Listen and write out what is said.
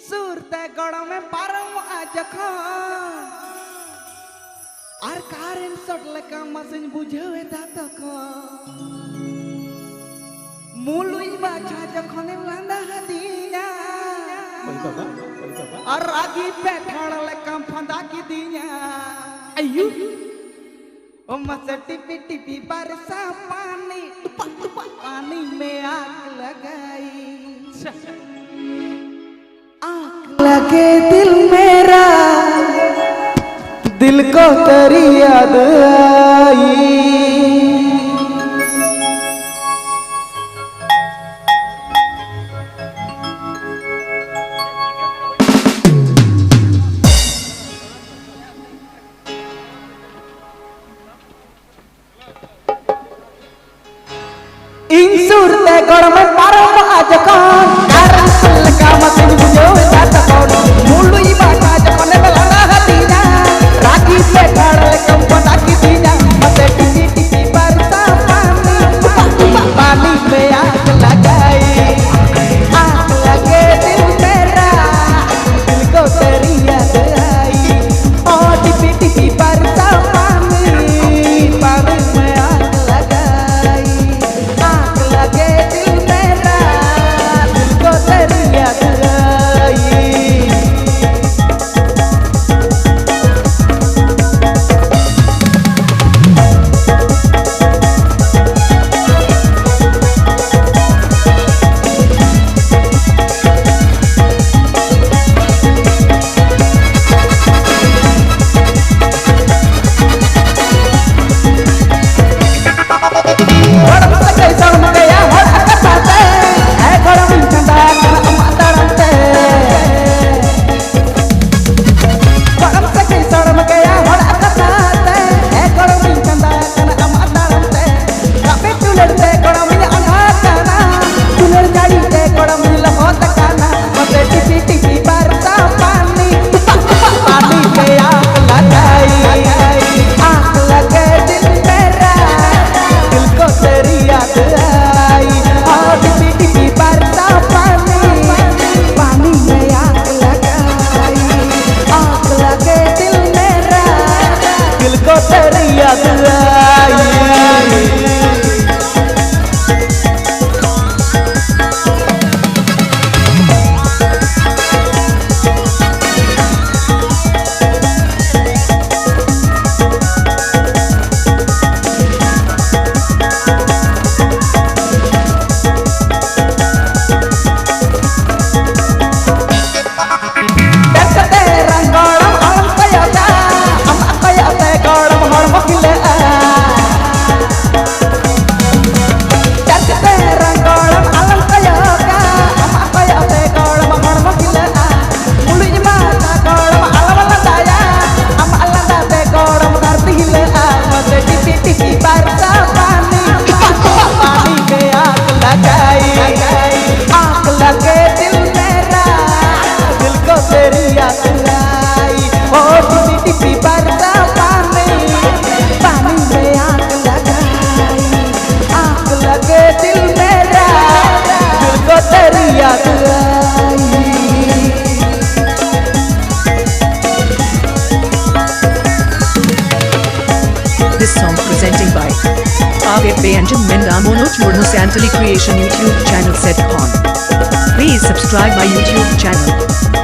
सुरते गड़ में पारम आज और कारें सटल का मशीन बुझे तक मुलुई बाछा जखने लांदा दिया और रागी पे खड़ल कम फंदा की दिया अय्यू ओ मसे टिपी टिपी बरसा पानी पानी में आग लगाई आग लगे दिल मेरा दिल को तेरी याद आई इंसुरते गड़ में पारम आज कौन कारण सुन का मत बुझो जात कौन मुलुई बाटा जखने लगा हदीना रागी पे खड़ल कम पता की दीना मते टिपी टिपी बरसा पानी पानी में आग लगाई आग लगे दिल मेरा दिल को तेरी याद आई ओ टिपी टिपी बरसा पानी पानी में आग लगाई आग लगे दिल मेरा दिल को तेरी याद आई This song presenting by Avip Benjamin Minda Mono Churno Santali Creation YouTube channel set on. Please subscribe my YouTube channel.